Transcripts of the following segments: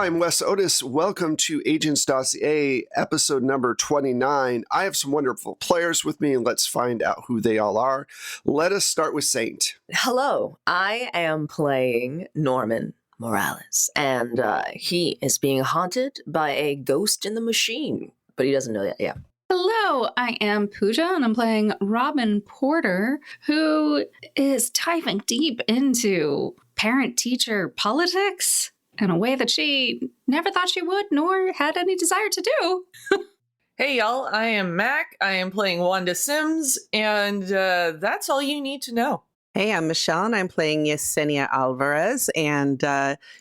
I'm Wes Otis. Welcome to Agents Dossier, episode number 29. I have some wonderful players with me, and let's find out who they all are. Let us start with Saint. Hello, I am playing Norman Morales, and he is being haunted by a ghost in the machine, but he doesn't know that yet. Hello, I am Pooja, and I'm playing Robin Porter, who is diving deep into parent-teacher politics in a way that she never thought she would, nor had any desire to do. Hey y'all, I am Mac. I am playing Wanda Sims, and that's all you need to know. Hey, I'm Michelle, and I'm playing Yesenia Alvarez, and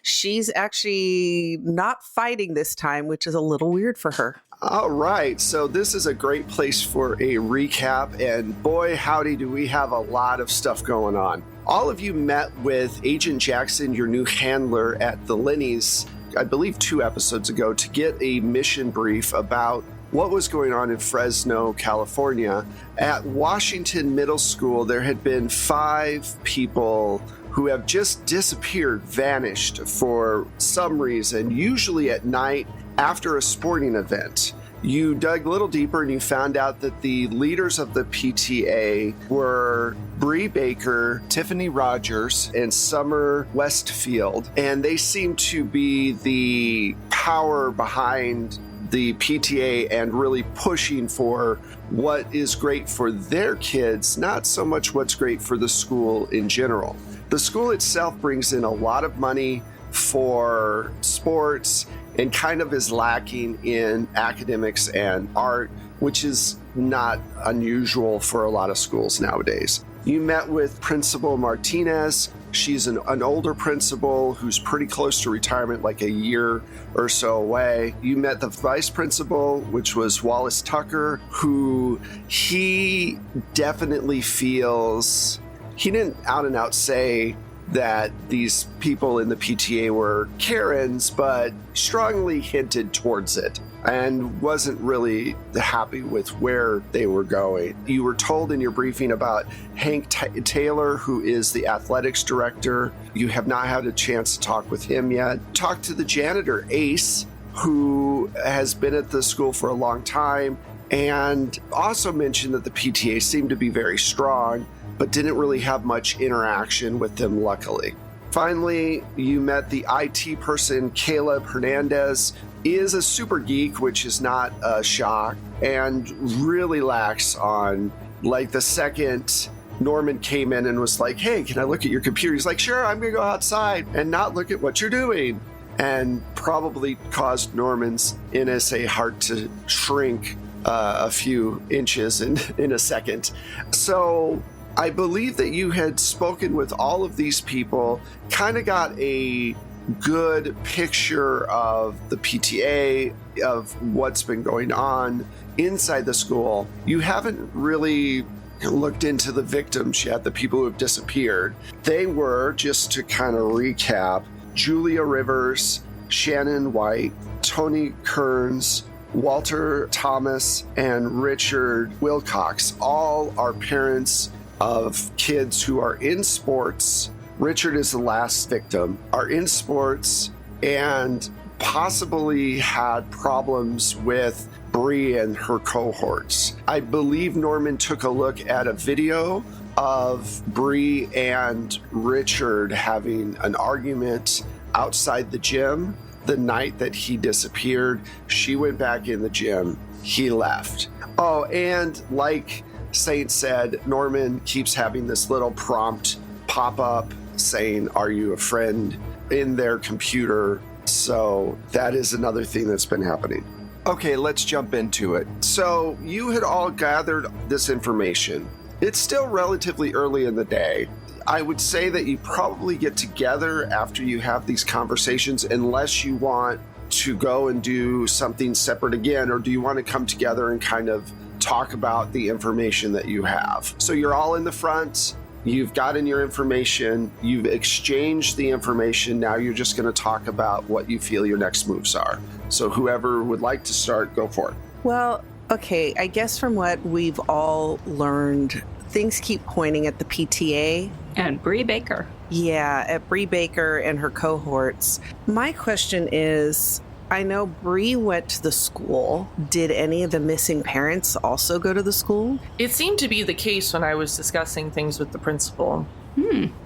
she's actually not fighting this time, which is a little weird for her. All right, so this is a great place for a recap, and boy, howdy, do we have a lot of stuff going on. All of you met with Agent Jackson, your new handler at the Lenny's, I believe 2 episodes ago, to get a mission brief about what was going on in Fresno, California. At Washington Middle School, there had been 5 people who have just disappeared, vanished for some reason, usually at night after a sporting event. You dug a little deeper and you found out that the leaders of the PTA were Bree Baker, Tiffany Rogers, and Summer Westfield, and they seem to be the power behind the PTA and really pushing for what is great for their kids, not so much what's great for the school in general. The school itself brings in a lot of money for sports and kind of is lacking in academics and art, which is not unusual for a lot of schools nowadays. You met with Principal Martinez. She's an older principal who's pretty close to retirement, like a year or so away. You met the vice principal, which was Wallace Tucker, who he definitely feels, he didn't out and out say that these people in the PTA were Karens, but strongly hinted towards it and wasn't really happy with where they were going. You were told in your briefing about Hank Taylor, who is the athletics director. You have not had a chance to talk with him yet. Talk to the janitor, Ace, who has been at the school for a long time, and also mentioned that the PTA seemed to be very strong, but didn't really have much interaction with them, luckily. Finally, you met the IT person, Caleb Hernandez. He is a super geek, which is not a shock, and really lacks on, like, the second Norman came in and was like, hey, can I look at your computer? He's like, sure, I'm gonna go outside and not look at what you're doing. And probably caused Norman's NSA heart to shrink a few inches in a second. So I believe that you had spoken with all of these people, kind of got a good picture of the PTA, of what's been going on inside the school. You haven't really looked into the victims yet, the people who have disappeared. They were, just to kind of recap, Julia Rivers, Shannon White, Tony Kearns, Walter Thomas, and Richard Wilcox. All are parents of kids who are in sports. Richard is the last victim, are in sports and possibly had problems with Bree and her cohorts. I believe Norman took a look at a video of Bree and Richard having an argument outside the gym the night that he disappeared. She went back in the gym, he left. Oh, and like Saint said, Norman keeps having this little prompt pop up saying, are you a friend, in their computer. So that is another thing that's been happening. Okay, let's jump into it. So you had all gathered this information. It's still relatively early in the day. I would say that you probably get together after you have these conversations, unless you want to go and do something separate again, or do you want to come together and kind of talk about the information that you have? So you're all in the front, you've gotten your information, you've exchanged the information, now you're just going to talk about what you feel your next moves are. So whoever would like to start, go for it. Well, okay, I guess from what we've all learned, things keep pointing at the PTA. And Bree Baker. Yeah, at Bree Baker and her cohorts. My question is, I know Bree went to the school. Did any of the missing parents also go to the school? It seemed to be the case when I was discussing things with the principal.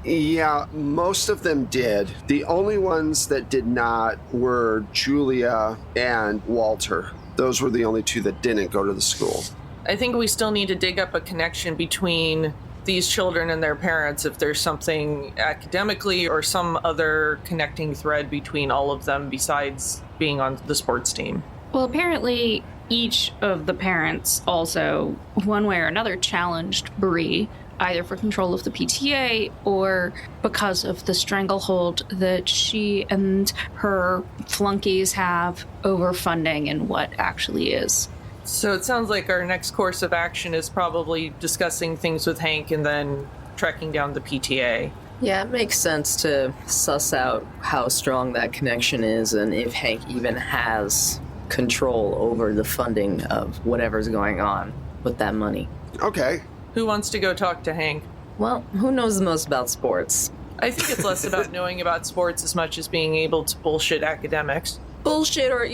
Yeah, most of them did. The only ones that did not were Julia and Walter. Those were the only two that didn't go to the school. I think we still need to dig up a connection between these children and their parents if there's something academically or some other connecting thread between all of them besides being on the sports team. Well, apparently each of the parents also, one way or another, challenged Bree, either for control of the PTA or because of the stranglehold that she and her flunkies have over funding and what actually is. So it sounds like our next course of action is probably discussing things with Hank and then tracking down the PTA. Yeah, it makes sense to suss out how strong that connection is and if Hank even has control over the funding of whatever's going on with that money. Okay. Who wants to go talk to Hank? Well, who knows the most about sports? I think it's less about knowing about sports as much as being able to bullshit academics. Bullshit or,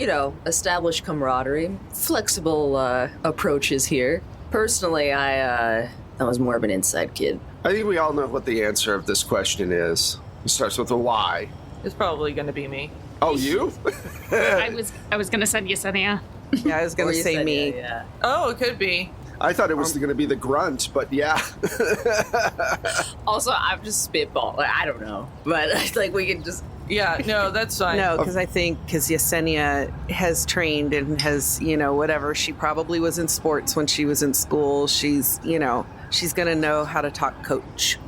establish camaraderie. Flexible approaches here. Personally, I was more of an inside kid. I think we all know what the answer of this question is. It starts with a Y. It's probably going to be me. Oh, you? I was gonna send Yesenia. Yeah, I was going Or to you say said, me. Yeah. Oh, it could be. I thought it was going to be the grunt, but yeah. Also, I'm just spitball. I don't know. But we can just... Yeah, no, that's fine. No, because I think Yesenia has trained and has, whatever. She probably was in sports when she was in school. She's, she's going to know how to talk coach.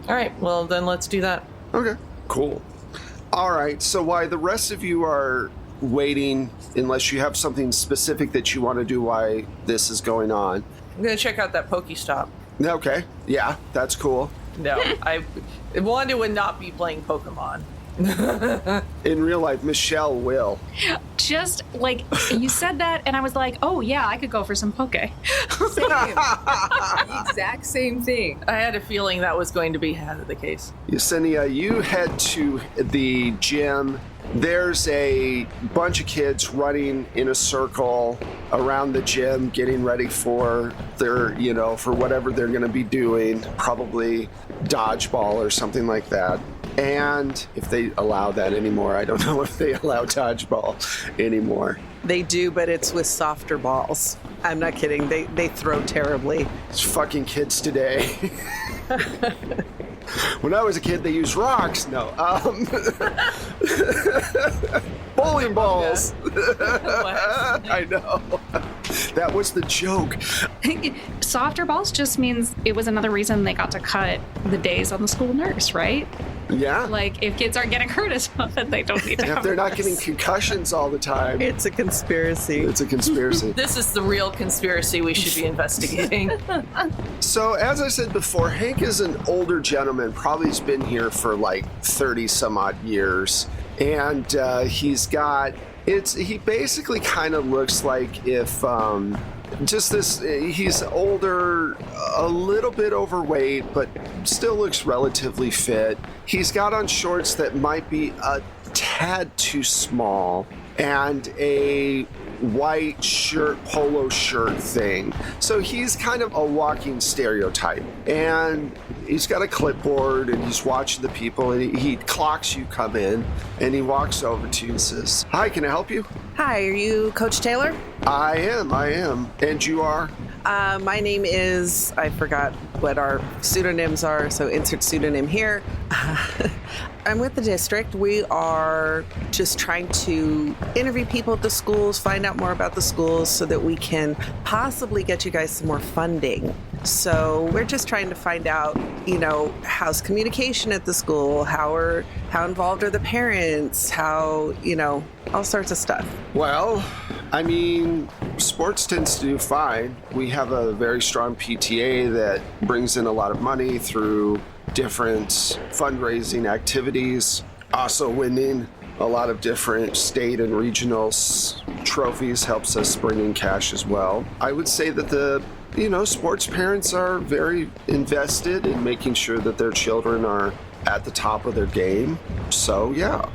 All right, well, then let's do that. Okay, cool. All right, so while the rest of you are waiting, unless you have something specific that you want to do while this is going on. I'm going to check out that Pokestop. Okay, yeah, that's cool. No, Wanda would not be playing Pokemon. In real life, Michelle will. Just like you said that, and I was like, oh yeah, I could go for some poke. Exact same thing. I had a feeling that was going to be the case. Yesenia, you head to the gym. There's a bunch of kids running in a circle around the gym, getting ready for their, for whatever they're going to be doing, probably dodgeball or something like that. And if they allow that anymore, I don't know if they allow dodgeball anymore. They do, but it's with softer balls. I'm not kidding. They throw terribly. It's fucking kids today. When I was a kid, they used rocks. No. Bowling balls. I know. That was the joke. Softer balls just means it was another reason they got to cut the days on the school nurse, right? Yeah. Like, if kids aren't getting hurt as often, they don't need to If have they're a not nurse. getting concussions all the time. It's a conspiracy. It's a conspiracy. This is the real conspiracy we should be investigating. So, as I said before, Hank is an older gentleman, probably has been here for like 30 some odd years. And he's got, he basically kind of looks like if, he's older, a little bit overweight, but still looks relatively fit. He's got on shorts that might be a tad too small and a white shirt, polo shirt thing. So he's kind of a walking stereotype. And he's got a clipboard and he's watching the people and he clocks you come in and he walks over to you and says, "Hi, can I help you?" Hi, are you Coach Taylor? I am. And you are? My name is, I forgot what our pseudonyms are, so insert pseudonym here. I'm with the district. We are just trying to interview people at the schools, find out more about the schools so that we can possibly get you guys some more funding. So we're just trying to find out, how's communication at the school? How involved are the parents? How, all sorts of stuff. Well, I mean, sports tends to do fine. We have a very strong PTA that brings in a lot of money through different fundraising activities. Also winning a lot of different state and regional trophies helps us bring in cash as well. I would say that the sports parents are very invested in making sure that their children are at the top of their game. So, yeah.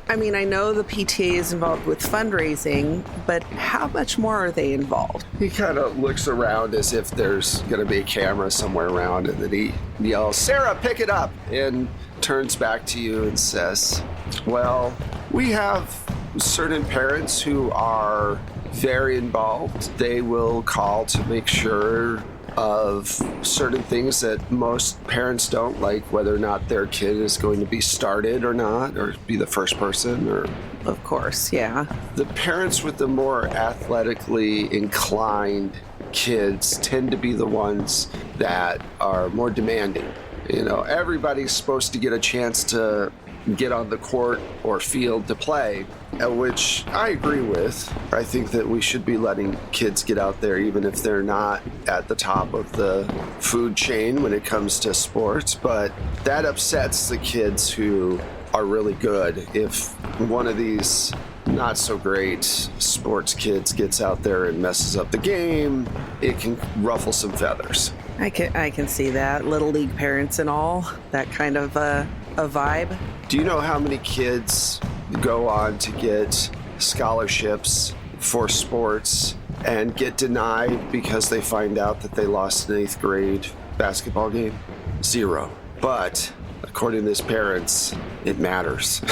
I know the PTA is involved with fundraising, but how much more are they involved? He kind of looks around as if there's going to be a camera somewhere around, and then he yells, "Sarah, pick it up!" and turns back to you and says, "Well, we have certain parents who are very involved. They will call to make sure of certain things that most parents don't, like whether or not their kid is going to be started or not, or be the first person, or..." Of course, yeah. The parents with the more athletically inclined kids tend to be the ones that are more demanding. Everybody's supposed to get a chance to get on the court or field to play, which I agree with. I think that we should be letting kids get out there even if they're not at the top of the food chain when it comes to sports, but that upsets the kids who are really good. If one of these not so great sports kids gets out there and messes up the game, it can ruffle some feathers. I can see that. Little league parents and all, that kind of a vibe. Do you know how many kids go on to get scholarships for sports and get denied because they find out that they lost an 8th grade basketball game? 0. But according to his parents, it matters.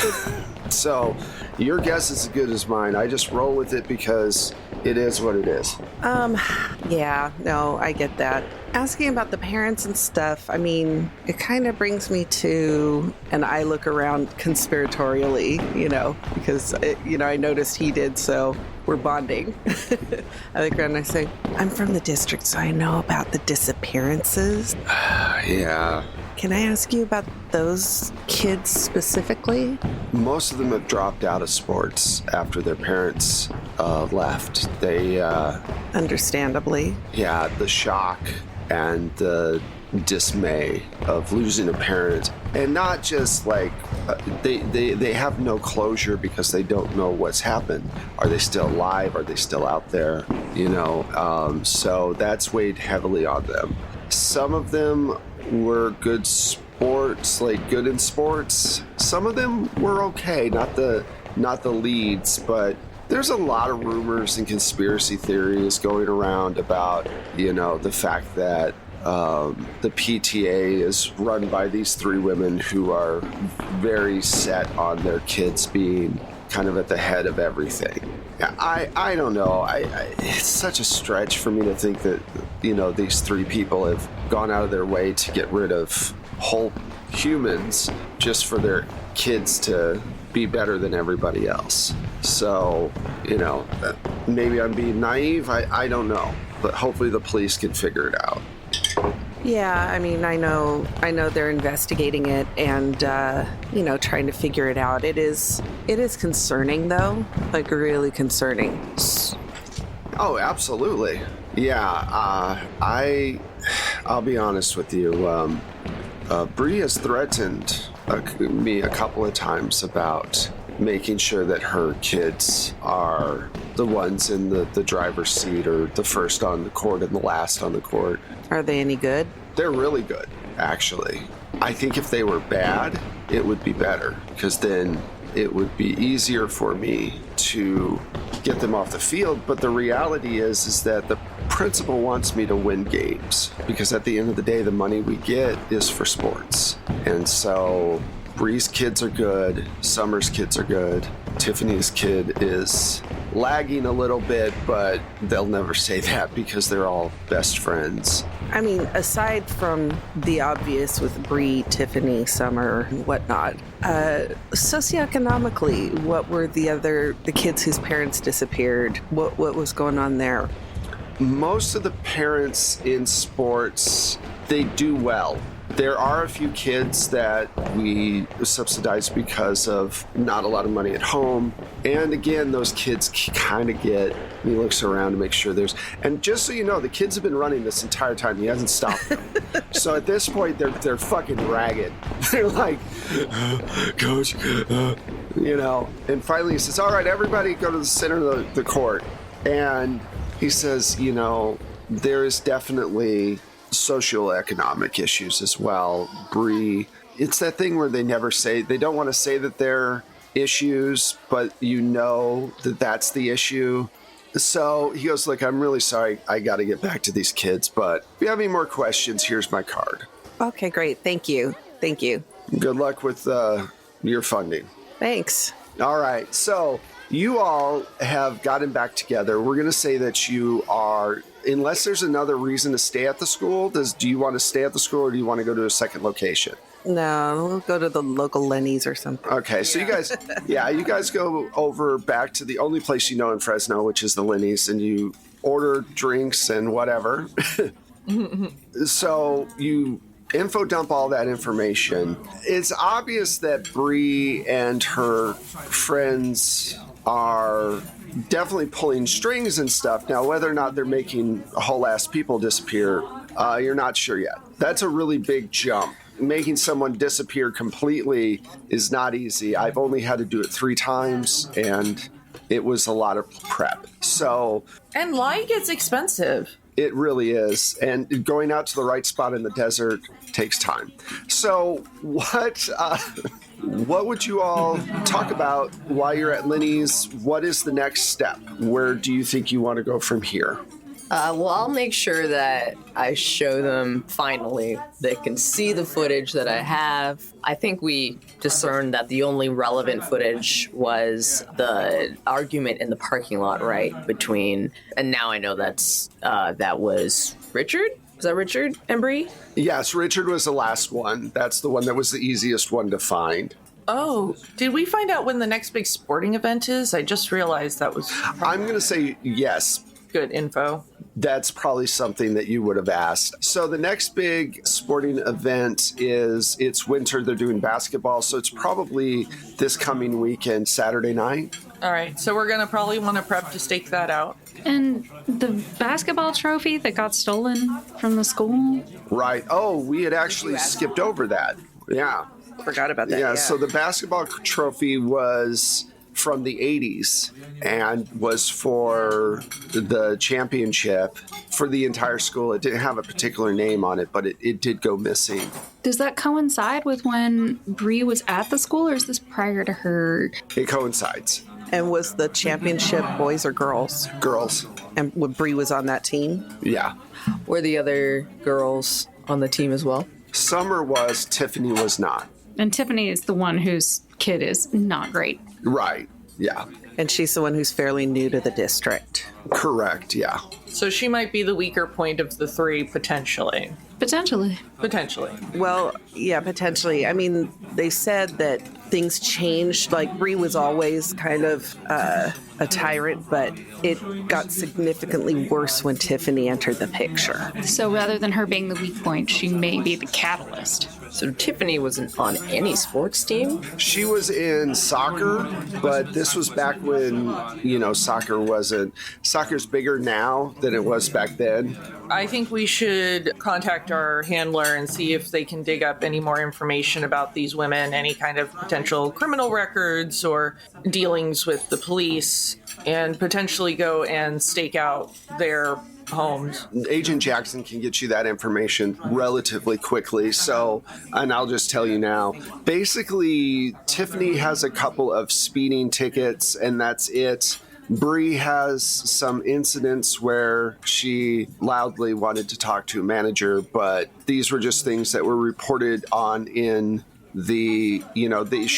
So your guess is as good as mine. I just roll with it because it is what it is. Yeah, no, I get that. Asking about the parents and stuff, it kind of brings me to, and I look around conspiratorially, because, I noticed he did, so we're bonding. I look around and I say, I'm from the district, so I know about the disappearances. Yeah. Can I ask you about those kids specifically? Most of them have dropped out of sports after their parents left. They... Understandably. Yeah, the shock and the dismay of losing a parent, and not just like they have no closure because they don't know what's happened. Are they still alive? Are they still out there? So that's weighed heavily on them. Some of them were good good in sports. Some of them were okay, not the leads, but there's a lot of rumors and conspiracy theories going around about, the fact that the PTA is run by these 3 women who are very set on their kids being kind of at the head of everything. I don't know. It's such a stretch for me to think that, these 3 people have gone out of their way to get rid of whole humans just for their kids to be better than everybody else. So, maybe I'm being naive. I don't know. But hopefully the police can figure it out. Yeah, I know they're investigating it and, trying to figure it out. It is concerning, though, like really concerning. Oh, absolutely. Yeah, I'll be honest with you. Bree has threatened me a couple of times about making sure that her kids are the ones in the driver's seat, or the first on the court and the last on the court. Are they any good? They're really good, actually. I think if they were bad, it would be better, because then it would be easier for me to get them off the field. But the reality is that the principal wants me to win games, because at the end of the day, the money we get is for sports. And so Bree's kids are good, Summer's kids are good, Tiffany's kid is lagging a little bit, but they'll never say that because they're all best friends. Aside from the obvious with Bree, Tiffany, Summer, and whatnot, socioeconomically, what were the kids whose parents disappeared? What was going on there? Most of the parents in sports, they do well. There are a few kids that we subsidize because of not a lot of money at home. And again, those kids kind of he looks around to make sure and just so you know, the kids have been running this entire time. He hasn't stopped them. So at this point, they're fucking ragged. They're like, Coach, and finally he says, all right, everybody go to the center of the court. And he says, there is definitely socioeconomic issues as well. Bree it's that thing where they don't want to say that they're issues, but that that's the issue. So he goes, look, I'm really sorry. I got to get back to these kids, but if you have any more questions, here's my card. Okay, great. Thank you. Good luck with your funding. Thanks. All right. So you all have gotten back together. We're going to say that you are, unless there's another reason to stay at the school, do you want to stay at the school or do you want to go to a second location? No, we'll go to the local Lenny's or something. Okay, so you guys go over back to the only place you know in Fresno, which is the Lenny's, and you order drinks and whatever. So you info dump all that information. It's obvious that Bree and her friends are definitely pulling strings and stuff. Now, whether or not they're making whole ass people disappear, you're not sure yet. That's a really big jump. Making someone disappear completely is not easy. I've only had to do it 3 times, and it was a lot of prep. And lying gets expensive. It really is. And going out to the right spot in the desert takes time. So what would you all talk about while you're at Lenny's? What is the next step? Where do you think you want to go from here? Well, I'll make sure that I show them finally. They can see the footage that I have. I think we discerned that the only relevant footage was the argument in the parking lot, right? And now I know that was Richard? Was that Richard and Bree? Yes, Richard was the last one. That's the one that was the easiest one to find. Oh, did we find out when the next big sporting event is? I just realized that was... I'm going to say yes. Good info. That's probably something that you would have asked. So the next big sporting event it's winter. They're doing basketball. So it's probably this coming weekend, Saturday night. All right. So we're going to probably want to prep to stake that out. And the basketball trophy that got stolen from the school? Right. Oh, we had actually skipped over that. Yeah. Forgot about that. Yeah. So the basketball trophy was from the 80s and was for the championship for the entire school. It didn't have a particular name on it, but it did go missing. Does that coincide with when Bree was at the school, or is this prior to her? It coincides. And was the championship boys or girls? Girls. And when Bree was on that team? Yeah. Were the other girls on the team as well? Summer was, Tiffany was not. And Tiffany is the one whose kid is not great. Right. Yeah. And she's the one who's fairly new to the district. Correct. Yeah. So she might be the weaker point of the 3, potentially. Potentially. Well, yeah, potentially. I mean, they said that things changed. Like, Bree was always kind of a tyrant, but it got significantly worse when Tiffany entered the picture. So rather than her being the weak point, she may be the catalyst. So Tiffany wasn't on any sports team? She was in soccer, but this was back when, soccer's bigger now than it was back then. I think we should contact our handler and see if they can dig up any more information about these women, any kind of potential criminal records or dealings with the police, and potentially go and stake out their homes. Agent Jackson can get you that information relatively quickly. And I'll just tell you now, basically, Tiffany has a couple of speeding tickets, and that's it. Bree has some incidents where she loudly wanted to talk to a manager, but these were just things that were reported on in she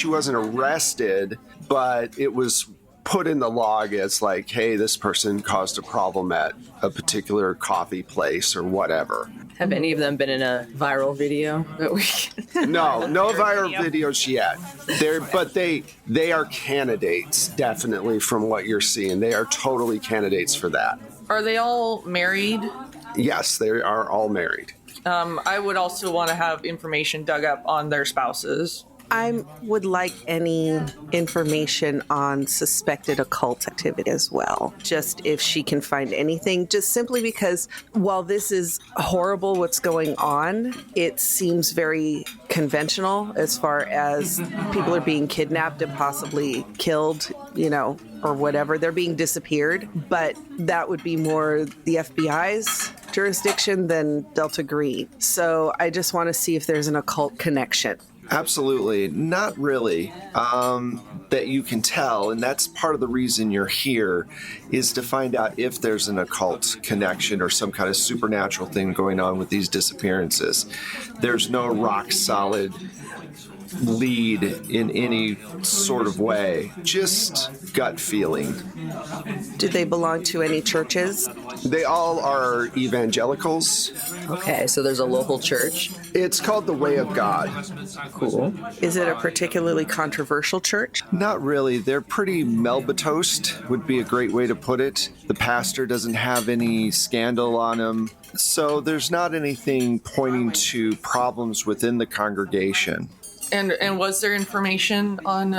wasn't arrested, but it was put in the log as like, hey, this person caused a problem at a particular coffee place or whatever. Have any of them been in a viral video? No viral videos yet. But they are candidates, definitely, from what you're seeing. They are totally candidates for that. Are they all married? Yes, they are all married. I would also want to have information dug up on their spouses. I would like any information on suspected occult activity as well. Just if she can find anything, just simply because while this is horrible what's going on, it seems very conventional as far as people are being kidnapped and possibly killed, or whatever. They're being disappeared, but that would be more the FBI's jurisdiction than Delta Green. So I just want to see if there's an occult connection. Absolutely. Not really. That you can tell, and that's part of the reason you're here, is to find out if there's an occult connection or some kind of supernatural thing going on with these disappearances. There's no rock solid lead in any sort of way, just gut feeling. Do they belong to any churches? They all are evangelicals. Okay, so there's a local church. It's called the Way of God. Cool. Is it a particularly controversial church? Not really. They're pretty melbatosed, would be a great way to put it. The pastor doesn't have any scandal on him, so there's not anything pointing to problems within the congregation. And was there information on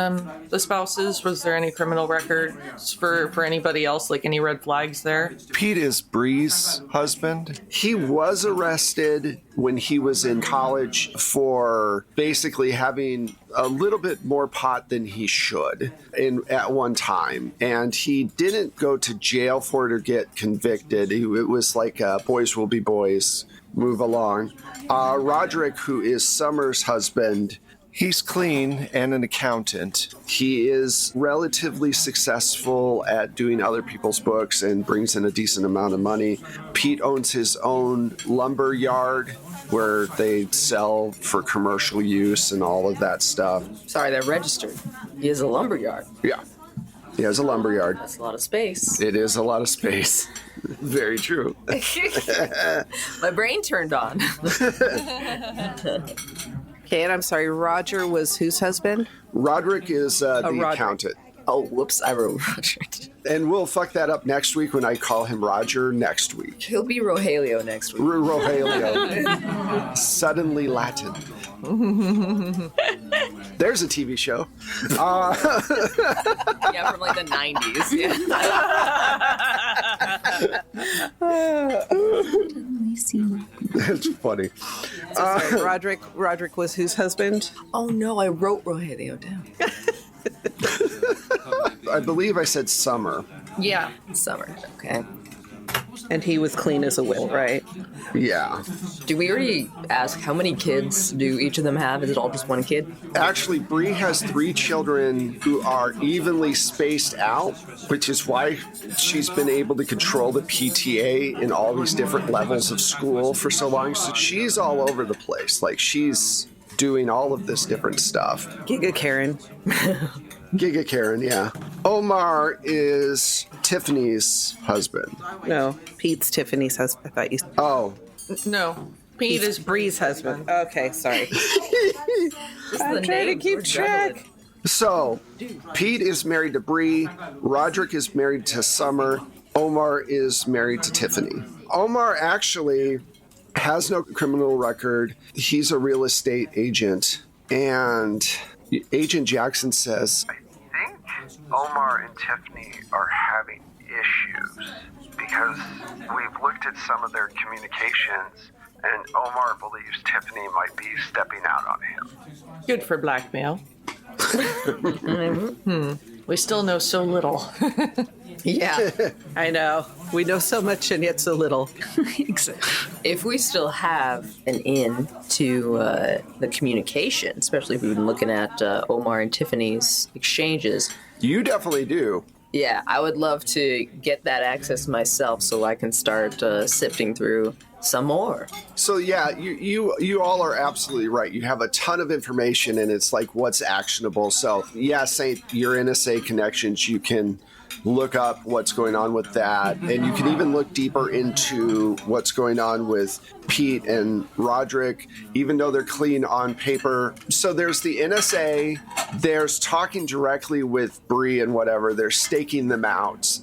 the spouses? Was there any criminal records for anybody else, like any red flags there? Pete is Bree's husband. He was arrested when he was in college for basically having a little bit more pot than he should at one time. And he didn't go to jail for it or get convicted. It was like boys will be boys, move along. Roderick, who is Summer's husband, he's clean and an accountant. He is relatively successful at doing other people's books and brings in a decent amount of money. Pete owns his own lumber yard where they sell for commercial use and all of that stuff. Sorry, they're registered. He has a lumber yard. Yeah, he has a lumber yard. That's a lot of space. It is a lot of space. Very true. My brain turned on. Okay, and I'm sorry, Roger was whose husband? Roderick is the accountant. Oh, whoops, I wrote Roger. And we'll fuck that up next week when I call him Roger next week. He'll be Rogelio next week. Rogelio. Suddenly Latin. There's a TV show. Yeah, from like the 90s. Yeah. It's funny. Sorry, Roderick was whose husband? Oh no, I wrote Rogelio down. I believe I said Summer. Yeah. Summer. Okay. And he was clean as a whistle, right? Yeah. Do we already ask how many kids do each of them have? Is it all just one kid? Actually, Bree has 3 children who are evenly spaced out, which is why she's been able to control the PTA in all these different levels of school for so long. So she's all over the place. Like, she's doing all of this different stuff. Giga Karen. Giga Karen, yeah. Omar is Tiffany's husband. No, Pete's Tiffany's husband. I thought you. Oh, No. Pete is Bree's husband. Okay, sorry. I'm trying to keep track. so Pete is married to Bree. Roderick is married to Summer. Omar is married to Tiffany. Omar actually has no criminal record. He's a real estate agent. And Agent Jackson says, I think Omar and Tiffany are having issues because we've looked at some of their communications and Omar believes Tiffany might be stepping out on him. good for blackmail. We still know so little. Yeah. I know. We know so much and yet so little. If we still have an in to the communication, especially if we've been looking at Omar and Tiffany's exchanges, you definitely do. yeah, I would love to get that access myself so I can start sifting through some more. So yeah, you all are absolutely right. You have a ton of information and it's like what's actionable. So yeah, Saint, your NSA connections, you can look up what's going on with that. And you can even look deeper into what's going on with Pete and Roderick, even though they're clean on paper. So there's the NSA, there's talking directly with Bree and whatever, they're staking them out.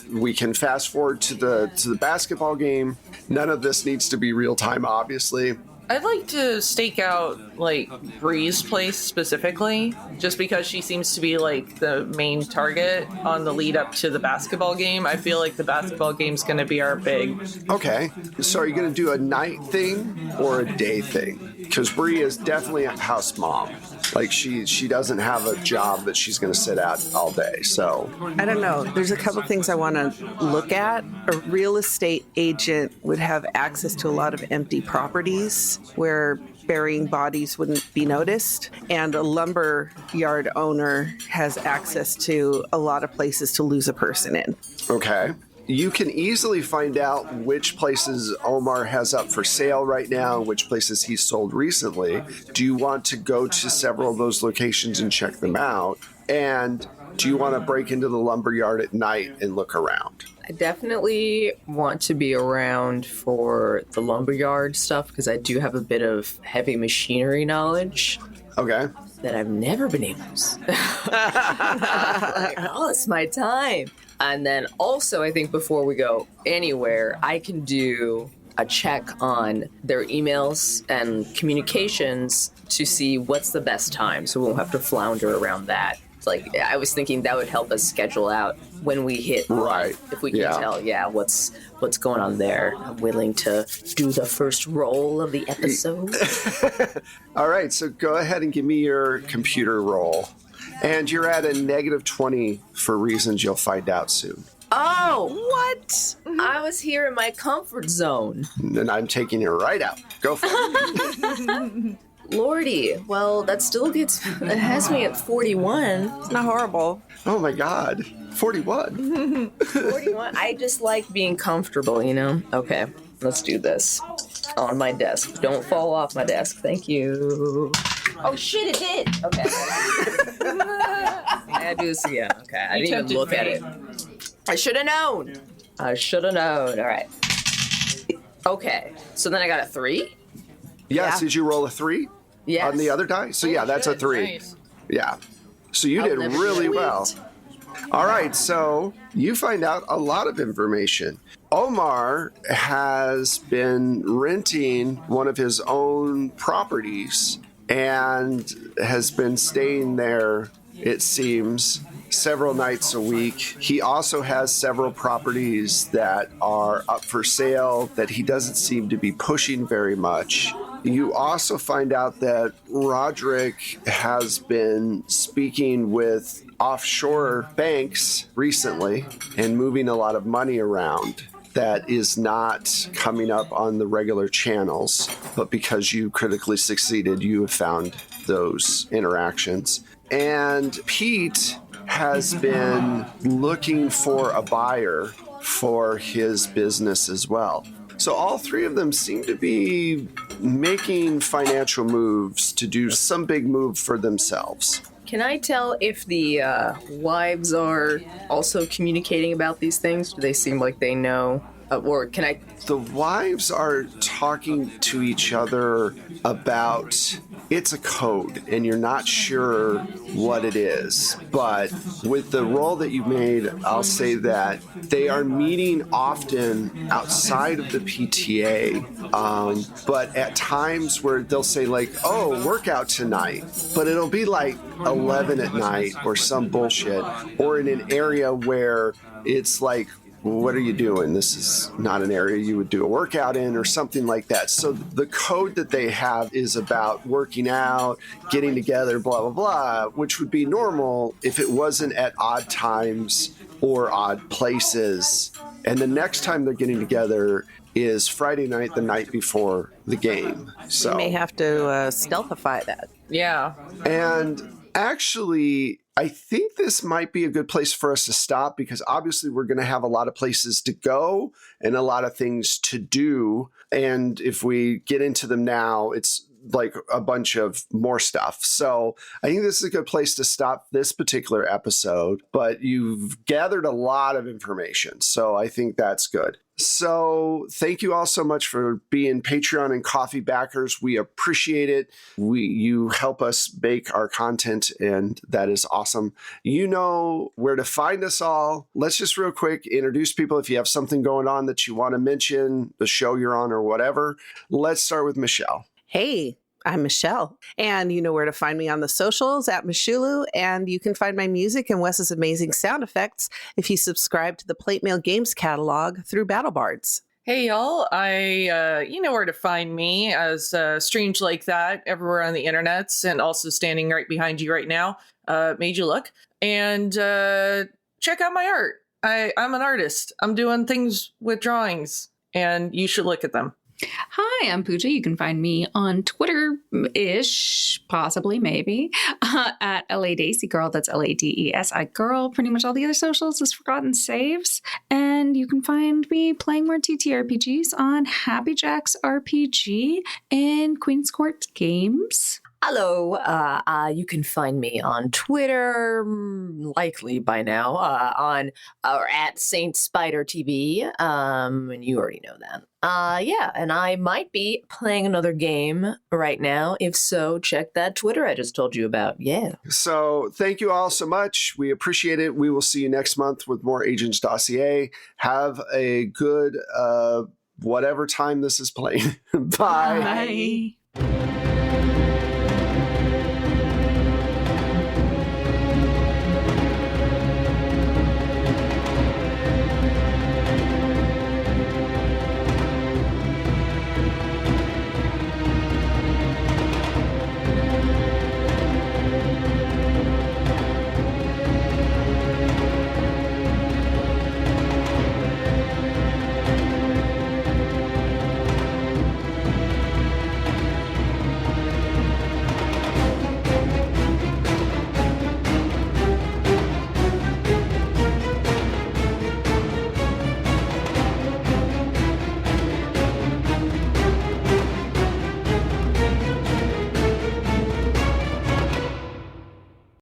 We can fast forward to the basketball game. None of this needs to be real time, obviously. I'd like to stake out, like, Bree's place specifically, just because she seems to be, like, the main target on the lead up to the basketball game. I feel like the basketball game's going to be our big... Okay, so are you going to do a night thing or a day thing? Because Bree is definitely a house mom. Like, she doesn't have a job that she's going to sit at all day, so... I don't know. There's a couple things I want to look at. A real estate agent would have access to a lot of empty properties where burying bodies wouldn't be noticed. And a lumber yard owner has access to a lot of places to lose a person in. Okay. You can easily find out which places Omar has up for sale right now, which places he's sold recently. Do you want to go to several of those locations and check them out? And do you want to break into the lumber yard at night and look around? I definitely want to be around for the lumberyard stuff because I do have a bit of heavy machinery knowledge. Okay. That I've never been able to. Like, oh, it's my time. And then also, I think before we go anywhere, I can do a check on their emails and communications to see what's the best time, so we won't have to flounder around that. It's like, I was thinking that would help us schedule out when we hit, right? If we can tell, what's going on there. I'm willing to do the first roll of the episode. All right, so go ahead and give me your computer roll. And you're at a -20 for reasons you'll find out soon. Oh, what? I was here in my comfort zone. And I'm taking it right out. Go for it. Lordy, well, that still it has me at 41. It's not horrible. Oh my God, 41. 41. I just like being comfortable, you know? Okay, let's do this. On my desk. Don't fall off my desk. Thank you. Oh shit, it did. Okay. I gotta do this again. Okay, I didn't even look at it. I should have known. All right. Okay, so then I got a 3. Yes, did you roll a 3? Yes. On the other die? So yeah, that's a 3. Nice. Yeah. So you did really well. All right, so you find out a lot of information. Omar has been renting one of his own properties and has been staying there, it seems, several nights a week. He also has several properties that are up for sale that he doesn't seem to be pushing very much. You also find out that Roderick has been speaking with offshore banks recently and moving a lot of money around that is not coming up on the regular channels, but because you critically succeeded, you have found those interactions. And Pete has been looking for a buyer for his business as well. So all three of them seem to be making financial moves to do some big move for themselves. Can I tell if the wives are also communicating about these things? Do they seem like they know? Or can I... The wives are talking to each other about it's a code and you're not sure what it is. But with the role that you made, I'll say that they are meeting often outside of the PTA, but at times where they'll say like, oh, workout tonight, but it'll be like 11 at night or some bullshit, or in an area where it's like, what are you doing? This is not an area you would do a workout in or something like that. So the code that they have is about working out, getting together, blah, blah, blah, which would be normal if it wasn't at odd times or odd places. And the next time they're getting together is Friday night, the night before the game. So You may have to stealthify that. Yeah. And actually, I think this might be a good place for us to stop because obviously we're going to have a lot of places to go and a lot of things to do. And if we get into them now, it's like a bunch of more stuff. So I think this is a good place to stop this particular episode, but you've gathered a lot of information. So I think that's good. So thank you all so much for being Patreon and Coffee backers. We appreciate it. You help us make our content, and that is awesome. You know where to find us all. Let's just real quick introduce people. If you have something going on that you want to mention, the show you're on or whatever. Let's start with Michelle. Hey, I'm Michelle, and you know where to find me on the socials at Mishulu, and you can find my music and Wes's amazing sound effects if you subscribe to the Plate Mail Games catalog through BattleBards. Hey, y'all. You know where to find me as Strange Like That everywhere on the internets, and also standing right behind you right now. Made you look. And check out my art. I'm an artist. I'm doing things with drawings, and you should look at them. Hi, I'm Pooja. You can find me on Twitter-ish, possibly, maybe, at LA Daisy Girl. That's LADESI Girl. Pretty much all the other socials is Forgotten Saves. And you can find me playing more TTRPGs on Happy Jack's RPG and Queen's Court Games. Hello, you can find me on Twitter, likely by now, on or at Saint Spider TV, and you already know that. Yeah, and I might be playing another game right now. If so, check that Twitter I just told you about. Yeah. So thank you all so much. We appreciate it. We will see you next month with more Agents Dossier. Have a good whatever time this is playing. Bye. Bye.